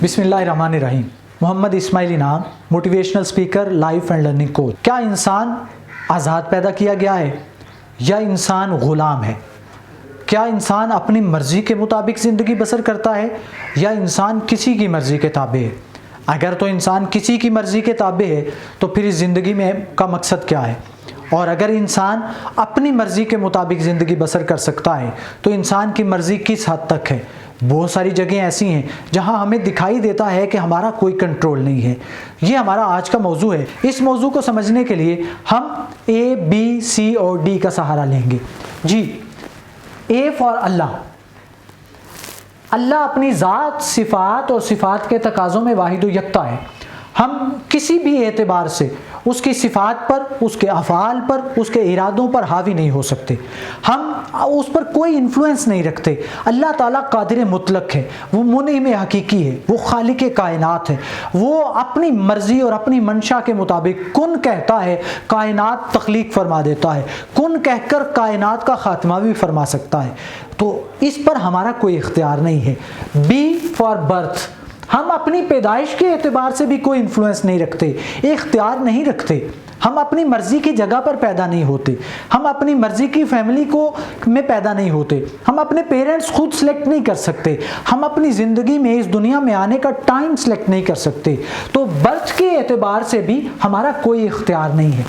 बिस्मिल्लाहिर्रहमानिर्रहीम। मोहम्मद इस्माइली नाम, motivational speaker, life and learning coach. क्या इंसान आज़ाद पैदा किया गया है या इंसान ग़ुलाम है? क्या इंसान अपनी मर्ज़ी के मुताबिक ज़िंदगी बसर करता है या इंसान किसी की मर्ज़ी के ताबे है? अगर तो इंसान किसी की मर्ज़ी के ताबे है तो फिर इस ज़िंदगी में का मकसद क्या है? और अगर इंसान अपनी मर्ज़ी के मुताबिक ज़िंदगी बसर कर सकता है तो इंसान की मर्ज़ी किस हद तक है? बहुत सारी जगह ऐसी हैं जहां हमें दिखाई देता है कि हमारा कोई कंट्रोल नहीं है। ये हमारा आज का मौजू है। इस मौजू को समझने के लिए हम ए, बी, सी और डी का सहारा लेंगे। जी, ए फॉर अल्लाह। अल्लाह अपनी ज़ात, सिफ़ात और सिफ़ात के तकाज़ों में वाहिद व यकता है। हम किसी भी एतबार से उसकी सिफ़ात पर, उसके अफ़ाल पर, उसके इरादों पर हावी नहीं हो सकते। हम उस पर कोई इन्फ्लुएंस नहीं रखते। अल्लाह ताला कादिर मुतलक है, वो मुनइम हकीकी है, वो खालिक कायनात है। वो अपनी मर्ज़ी और अपनी मंशा के मुताबिक कुन कहता है, कायनात तख्लीक फरमा देता है। कुन कहकर कायनात का खात्मा भी फरमा सकता है। तो इस पर हमारा कोई इख्तियार नहीं है। B for birth. हम अपनी पैदाइश के एतबार से भी कोई इन्फ्लुएंस नहीं रखते, इख्तियार नहीं रखते। हम अपनी मर्ज़ी की जगह पर पैदा नहीं होते, हम अपनी मर्ज़ी की फैमिली को में पैदा नहीं होते, हम अपने पेरेंट्स खुद सेलेक्ट नहीं कर सकते, हम अपनी ज़िंदगी में इस दुनिया में आने का टाइम सेलेक्ट नहीं कर सकते। तो बर्थ के एतबार से भी हमारा कोई इख्तियार नहीं है।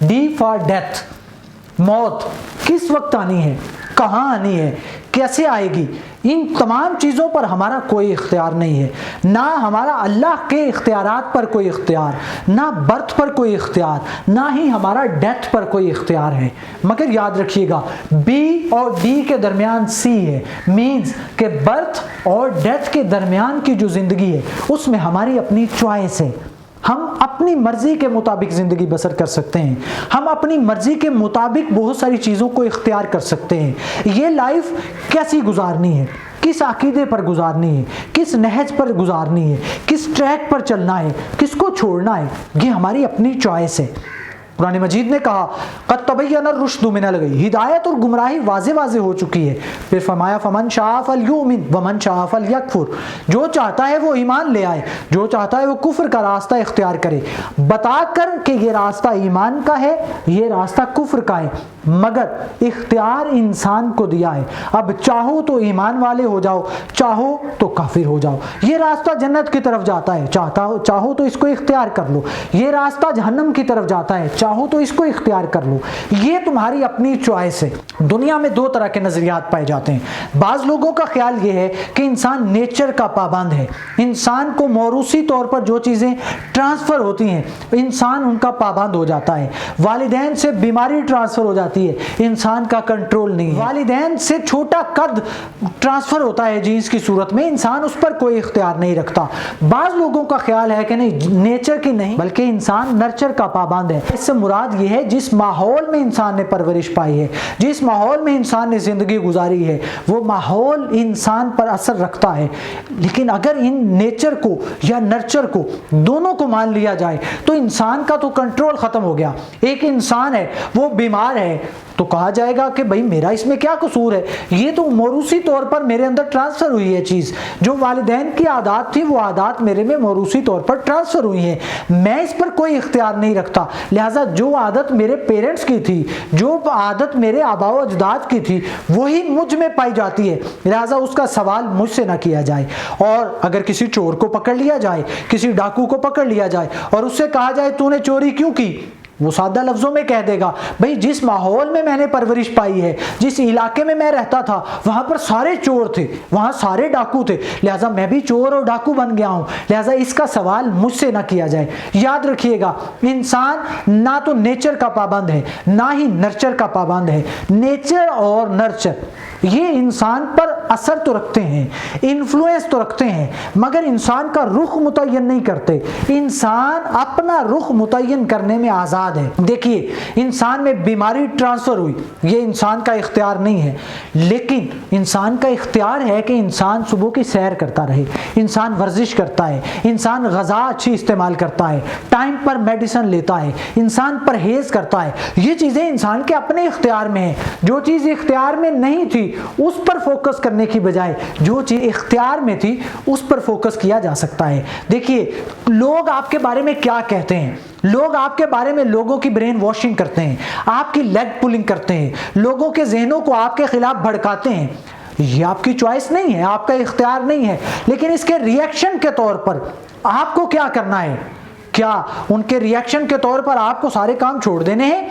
D for death. मौत किस वक्त आनी है, कहाँ आनी है, कैसे आएगी, इन तमाम चीज़ों पर हमारा कोई इख्तियार नहीं है। ना हमारा अल्लाह के इख्तियारात पर कोई इख्तियार, ना बर्थ पर कोई इख्तियार, ना ही हमारा डेथ पर कोई इख्तियार है। मगर याद रखिएगा, बी और डी के दरमियान सी है। मीन्स के बर्थ और डेथ के दरमियान की जो ज़िंदगी है उसमें हमारी अपनी चॉइस है। हम अपनी मर्ज़ी के मुताबिक ज़िंदगी बसर कर सकते हैं। हम अपनी मर्ज़ी के मुताबिक बहुत सारी चीज़ों को इख्तियार कर सकते हैं। ये लाइफ कैसी गुजारनी है, किस अकीदे पर गुजारनी है, किस नहज पर गुजारनी है, किस ट्रैक पर चलना है, किसको छोड़ना है, ये हमारी अपनी चॉइस है। कुरान मजीद ने कहा, क़द तबय्यन रुश्द मिनल गई। हिदायत और गुमराही वाज़े वाज़े हो चुकी है। फिर फरमाया, फ़मन शाअ फ़लयुमिन वमन शाअ फ़लयकफ़ुर। जो चाहता है वो ईमान ले आए, जो चाहता है वो कुफ्र का रास्ता इख्तियार करे, बता कर कि ये रास्ता ईमान का है, ये रास्ता कुफ्र का है। मगर इख्तियार इंसान को दिया है। अब चाहो तो ईमान वाले हो जाओ, चाहो तो काफिर हो जाओ। ये रास्ता जन्नत की तरफ जाता है, चाहो तो इसको इख्तियार कर लो। ये रास्ता जहन्नम की तरफ जाता है, चाहो तो इसको इख्तियार कर लो। ये तुम्हारी अपनी चॉइस है। दुनिया में दो तरह के नजरियात पाए जाते हैं। बाज़ लोगों का ख्याल ये है कि इंसान नेचर का पाबंद है। इंसान को मौरूसी तौर पर जो चीज़ें ट्रांसफ़र होती हैं, इंसान उनका पाबंद हो जाता है। वालिदैन से बीमारी ट्रांसफ़र हो जाती है, इंसान का कंट्रोल नहीं है। वालिदैन से छोटा कद ट्रांसफ़र होता है जीन्स की सूरत में, इंसान उस पर कोई इख्तियार नहीं रखता। बाज़ लोगों का ख्याल है कि नहीं, नेचर की नहीं बल्कि इंसान नर्चर का पाबंद है। इससे मुराद ये है जिस माहौल में इंसान ने परवरिश पाई है, जिस माहौल में इंसान ने ज़िंदगी गुजारी है, वो माहौल इंसान पर असर रखता है। लेकिन अगर इन नेचर को या नर्चर को दोनों को मान लिया जाए तो इंसान का तो कंट्रोल ख़त्म हो गया। एक इंसान है, वो बीमार है, तो कहा जाएगा कि भाई मेरा इसमें क्या कसूर है, ये तो मौरूसी तौर पर मेरे अंदर ट्रांसफ़र हुई है चीज़। जो वालिदैन की आदत थी वो आदत मेरे में मौरूसी तौर पर ट्रांसफ़र हुई है, मैं इस पर कोई इख्तियार नहीं रखता। लिहाजा जो आदत मेरे पेरेंट्स की थी, जो आदत मेरे आबाओ अजदाद की थी, वही मुझ में पाई जाती है। लिहाजा उसका सवाल मुझसे ना किया जाए। और अगर किसी चोर को पकड़ लिया जाए, किसी डाकू को पकड़ लिया जाए और उससे कहा जाए तूने चोरी क्यों की, वो सादा लफ्ज़ों में कह देगा, भाई जिस माहौल में मैंने परवरिश पाई है, जिस इलाके में मैं रहता था, वहाँ पर सारे चोर थे, वहाँ सारे डाकू थे, लिहाजा मैं भी चोर और डाकू बन गया हूँ। लिहाजा इसका सवाल मुझसे ना किया जाए। याद रखिएगा, इंसान ना तो नेचर का पाबंद है, ना ही नर्चर का पाबंद है। नेचर और नर्चर ये इंसान पर असर तो रखते हैं, इन्फ्लुएंस तो रखते हैं, मगर इंसान का रुख मुतय्यन नहीं करते। इंसान अपना रुख मुतय्यन करने में आज़ाद بنیاد ہے. دیکھیے انسان میں بیماری ٹرانسفر ہوئی, یہ انسان کا اختیار نہیں ہے, لیکن انسان کا اختیار ہے کہ انسان صبح کی سیر کرتا رہے, انسان ورزش کرتا ہے, انسان غذا اچھی استعمال کرتا ہے, ٹائم پر میڈیسن لیتا ہے, انسان پرہیز کرتا ہے. یہ چیزیں انسان کے اپنے اختیار میں ہیں. جو چیز اختیار میں نہیں تھی اس پر فوکس کرنے کی بجائے جو چیز اختیار میں تھی اس پر فوکس کیا جا سکتا ہے. دیکھیے لوگ آپ کے بارے میں کیا کہتے ہیں, لوگ آپ کے بارے میں لوگوں کی برین واشنگ کرتے ہیں, آپ کی لیگ پولنگ کرتے ہیں, لوگوں کے ذہنوں کو آپ کے خلاف بھڑکاتے ہیں. یہ آپ کی چوائس نہیں ہے, آپ کا اختیار نہیں ہے, لیکن اس کے ریئیکشن کے طور پر آپ کو کیا کرنا ہے؟ کیا ان کے ریئیکشن کے طور پر آپ کو سارے کام چھوڑ دینے ہیں؟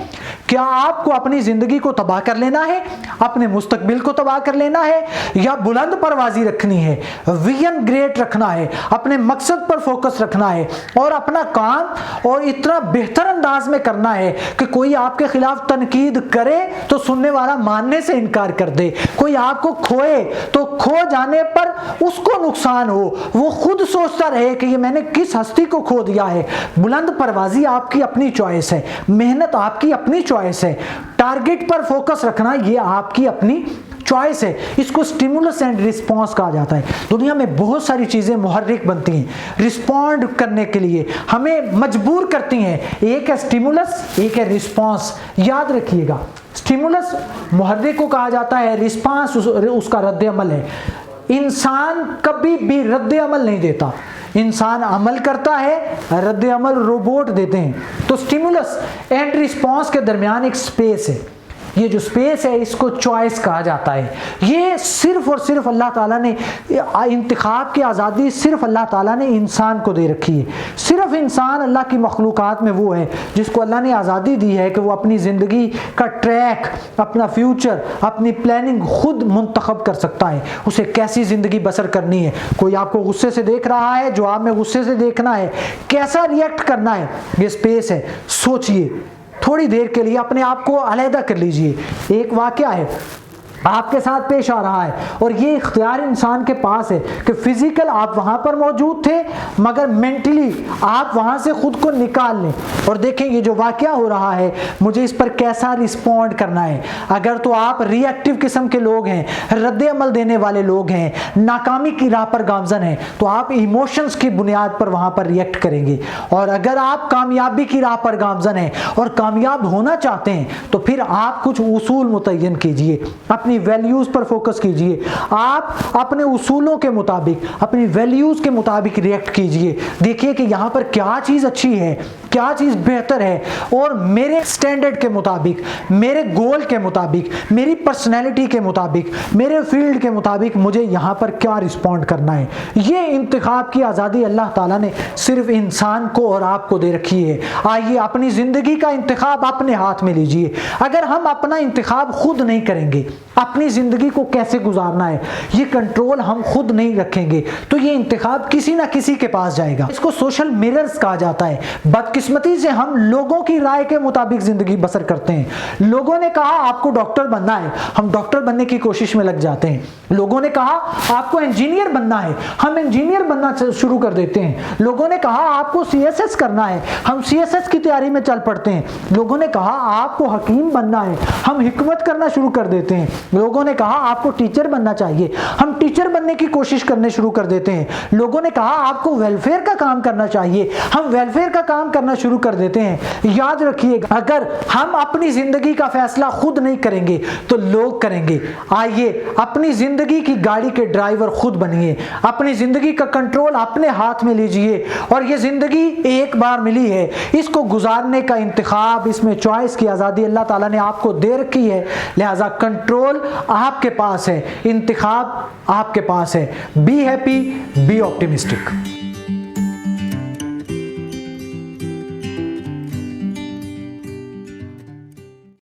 کیا آپ کو اپنی زندگی کو تباہ کر لینا ہے, اپنے مستقبل کو تباہ کر لینا ہے, یا بلند پروازی رکھنی ہے, ویژن گریٹ رکھنا ہے, اپنے مقصد پر فوکس رکھنا ہے اور اپنا کام اور اتنا بہتر انداز میں کرنا ہے کہ کوئی آپ کے خلاف تنقید کرے تو سننے والا ماننے سے انکار کر دے, کوئی آپ کو کھوئے تو کھو جانے پر اس کو نقصان ہو, وہ خود سوچتا رہے کہ یہ میں نے کس ہستی کو کھو دیا ہے. بلند پروازی آپ کی اپنی چوائس ہے, محنت آپ کی اپنی چوائس ہے, ٹارگٹ پر فوکس رکھنا یہ آپ کی اپنی چوائس ہے. اس کو سٹیمولس اینڈ رسپانس کہا جاتا ہے. دنیا میں بہت ساری چیزیں محرک بنتی ہیں, رسپونڈ کرنے کے لیے ہمیں مجبور کرتی ہیں. ایک ہے سٹیمولس, ایک ہے رسپانس. یاد رکھیے گا, سٹیمولس محرک کو کہا جاتا ہے, رسپانس اس کا رد عمل ہے. انسان کبھی بھی رد عمل نہیں دیتا, انسان عمل کرتا ہے, رد عمل روبوٹ دیتے ہیں. تو سٹیمولس اینڈ رسپانس کے درمیان ایک سپیس ہے. یہ جو سپیس ہے اس کو چوائس کہا جاتا ہے. یہ صرف اور صرف اللہ تعالیٰ نے, انتخاب کی آزادی صرف اللہ تعالیٰ نے انسان کو دے رکھی ہے. صرف انسان اللہ کی مخلوقات میں وہ ہے جس کو اللہ نے آزادی دی ہے کہ وہ اپنی زندگی کا ٹریک, اپنا فیوچر, اپنی پلاننگ خود منتخب کر سکتا ہے. اسے کیسی زندگی بسر کرنی ہے. کوئی آپ کو غصے سے دیکھ رہا ہے, جواب میں غصے سے دیکھنا ہے, کیسا ریئیکٹ کرنا ہے, یہ سپیس ہے. سوچئے تھوڑی دیر کے لیے, اپنے آپ کو علیحدہ کر لیجئے. ایک واقعہ ہے آپ کے ساتھ پیش آ رہا ہے اور یہ اختیار انسان کے پاس ہے کہ فزیکل آپ وہاں پر موجود تھے مگر مینٹلی آپ وہاں سے خود کو نکال لیں اور دیکھیں یہ جو واقعہ ہو رہا ہے مجھے اس پر کیسا رسپونڈ کرنا ہے. اگر تو آپ ری ایکٹیو قسم کے لوگ ہیں, رد عمل دینے والے لوگ ہیں, ناکامی کی راہ پر گامزن ہیں, تو آپ ایموشنز کی بنیاد پر وہاں پر ری ایکٹ کریں گے. اور اگر آپ کامیابی کی راہ پر گامزن ہیں اور کامیاب ہونا چاہتے ہیں تو پھر آپ کچھ اصول متعین کیجئے, اپنی ویلیوز پر فوکس کیجئے. آپ اپنے اصولوں کے مطابق, اپنی ویلیوز کے مطابق ریئیکٹ کیجئے. دیکھیے کہ یہاں پر کیا چیز اچھی ہے, کیا چیز بہتر ہے, اور میرے سٹینڈرڈ کے مطابق, میرے گول کے مطابق, میری پرسنالٹی کے مطابق, میرے فیلڈ کے مطابق مجھے یہاں پر کیا رسپونڈ کرنا ہے. یہ انتخاب کی آزادی اللہ تعالیٰ نے صرف انسان کو اور آپ کو دے رکھی ہے. آئیے اپنی زندگی کا انتخاب اپنے ہاتھ میں لیجئے. اگر ہم اپنا انتخاب خود نہیں کریں گے, اپنی زندگی کو کیسے گزارنا ہے یہ کنٹرول ہم خود نہیں رکھیں گے, تو یہ انتخاب کسی نہ کسی کے پاس جائے گا. اس کو سوشل میررز کہا جاتا ہے. بدقسمتی سے ہم لوگوں کی رائے کے مطابق زندگی بسر کرتے ہیں. لوگوں نے کہا آپ کو ڈاکٹر بننا ہے, ہم ڈاکٹر بننے کی کوشش میں لگ جاتے ہیں. لوگوں نے کہا آپ کو انجینئر بننا ہے, ہم انجینئر بننا شروع کر دیتے ہیں. لوگوں نے کہا آپ کو سی ایس ایس کرنا ہے, ہم سی ایس ایس کی تیاری میں چل پڑتے ہیں. لوگوں نے کہا آپ کو حکیم بننا ہے, ہم حکمت کرنا شروع کر دیتے ہیں. لوگوں نے کہا آپ کو ٹیچر بننا چاہیے, ہم ٹیچر بننے کی کوشش کرنے شروع کر دیتے ہیں. لوگوں نے کہا آپ کو ویلفیئر کا کام کرنا چاہیے, ہم ویلفیئر کا کام کرنا شروع کر دیتے ہیں. یاد رکھیے گا اگر ہم اپنی زندگی کا فیصلہ خود نہیں کریں گے تو لوگ کریں گے. آئیے اپنی زندگی کی گاڑی کے ڈرائیور خود بنیے, اپنی زندگی کا کنٹرول اپنے ہاتھ میں لیجئے. اور یہ زندگی ایک بار ملی ہے, اس کو گزارنے کا انتخاب, اس میں چوائس کی آزادی اللہ تعالیٰ نے آپ کو دے رکھی ہے. لہذا کنٹرول آپ کے پاس ہے, انتخاب آپ کے پاس ہے. Be happy, be optimistic.